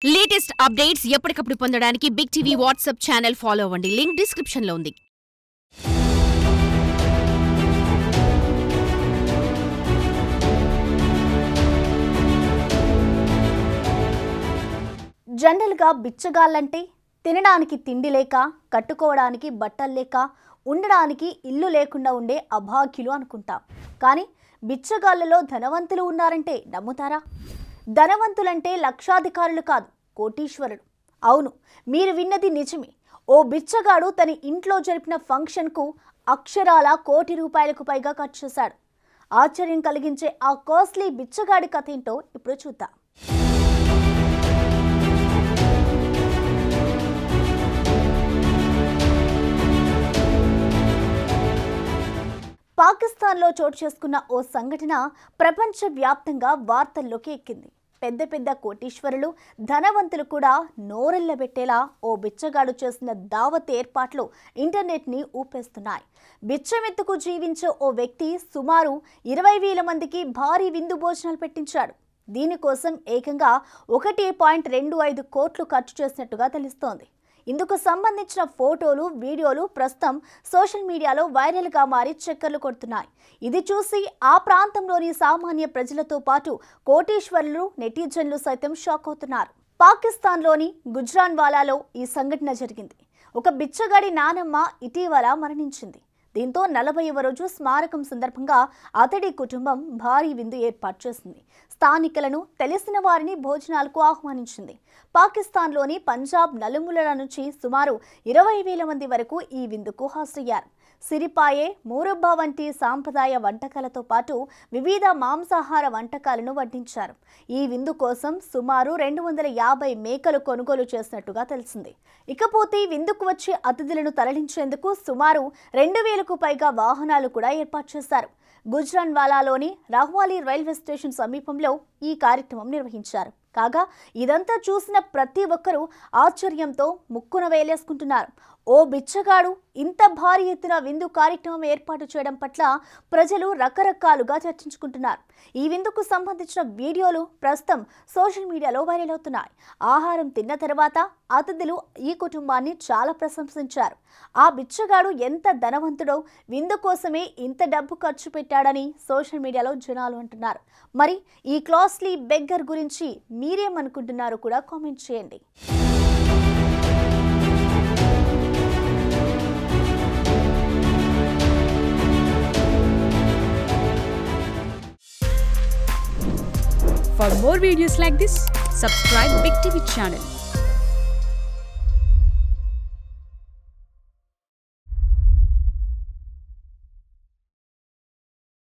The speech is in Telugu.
లేటెస్ట్ అప్డేట్స్ ఎప్పటికప్పుడు పొందడానికి big TV WhatsApp channel follow అవ్వండి. లింక్ డిస్క్రిప్షన్ లో ఉంది. జనరల్గా బిచ్చగాళ్ళంటే తినడానికి తిండి లేక, కట్టుకోవడానికి బట్టలు లేక, ఉండడానికి ఇల్లు లేకుండా ఉండే అభాగ్యులు అనుకుంటాం. కానీ బిచ్చగాళ్ళలో ధనవంతులు ఉన్నారంటే నమ్ముతారా? ధనవంతులంటే లక్షాధికారులు కాదు, కోటీశ్వరులు. అవును, మీరు విన్నది నిజమే. ఓ బిచ్చగాడు తన ఇంట్లో జరిపిన ఫంక్షన్కు అక్షరాల ₹1,00,00,000 పైగా ఖర్చు చేశాడు. ఆశ్చర్యం కలిగించే ఆ కాస్ట్లీ బిచ్చగాడి కథ ఏంటో ఇప్పుడు చూద్దాం. పాకిస్తాన్లో చోటు చేసుకున్న ఓ సంఘటన ప్రపంచవ్యాప్తంగా వార్తల్లోకి ఎక్కింది. పెద్ద పెద్ద కోటీశ్వరులు, ధనవంతులు కూడా నోరెళ్లబెట్టేలా ఓ బిచ్చగాడు చేసిన దావత్ ఏర్పాట్లు ఇంటర్నెట్ని ఊపేస్తున్నాయి. బిచ్చమెత్తుకు జీవించే ఓ వ్యక్తి సుమారు 20,000 మందికి భారీ విందు భోజనాలు పెట్టించాడు. దీనికోసం ఏకంగా 1.25 కోట్లు ఖర్చు చేసినట్టుగా తెలుస్తోంది. ఇందుకు సంబంధించిన ఫోటోలు, వీడియోలు ప్రస్తుతం సోషల్ మీడియాలో వైరల్గా మారి చక్కర్లు కొడుతున్నాయి. ఇది చూసి ఆ ప్రాంతంలోని సామాన్య ప్రజలతో పాటు కోటీశ్వరులు, నెటిజన్లు సైతం షాక్ అవుతున్నారు. పాకిస్తాన్లోని గుజ్రాన్వాలాలో ఈ సంఘటన జరిగింది. ఒక బిచ్చగాడి నానమ్మ ఇటీవల మరణించింది. దీంతో 40వ రోజు స్మారకం సందర్భంగా అతడి కుటుంబం భారీ విందు ఏర్పాటు చేసింది. స్థానికులను, తెలిసిన వారిని భోజనాలకు ఆహ్వానించింది. పాకిస్తాన్లోని పంజాబ్ నలుమూలల నుంచి సుమారు 20,000 మంది వరకు ఈ విందుకు హాజరయ్యారు. సిరిపాయే, మూరబ్బా వంటి సాంప్రదాయ వంటకాలతో పాటు వివిధ మాంసాహార వంటకాలను వడ్డించారు. ఈ విందు కోసం సుమారు 250 మేకలు కొనుగోలు చేసినట్టుగా తెలిసింది. ఇకపోతే విందుకు వచ్చే అతిథులను తరలించేందుకు సుమారు 2,000కు పైగా వాహనాలు కూడా ఏర్పాటు చేశారు. గుజ్రాన్వాలాలోని రహ్వాలి రైల్వే స్టేషన్ సమీపంలో ఈ కార్యక్రమం నిర్వహించారు. కాగా ఇదంతా చూసిన ప్రతి ఒక్కరూ ఆశ్చర్యంతో ముక్కున వేలేసుకుంటున్నారు. ఓ బిచ్చగాడు ఇంత భారీ ఎత్తున విందు కార్యక్రమం ఏర్పాటు చేయడం పట్ల ప్రజలు రకరకాలుగా చర్చించుకుంటున్నారు. ఈ విందుకు సంబంధించిన వీడియోలు ప్రస్తుతం సోషల్ మీడియాలో వైరల్ అవుతున్నాయి. ఆహారం తిన్న తర్వాత అతిథులు ఈ కుటుంబాన్ని చాలా ప్రశంసించారు. ఆ బిచ్చగాడు ఎంత ధనవంతుడో, విందు కోసమే ఇంత డబ్బు ఖర్చు పెట్టాడని సోషల్ మీడియాలో జనాలు అంటున్నారు. మరి ఈ కాస్ట్లీ బెగ్గర్ గురించి మీరేమనుకుంటున్నారో కూడా కామెంట్ చేయండి. For more videos like this, subscribe Big TV channel.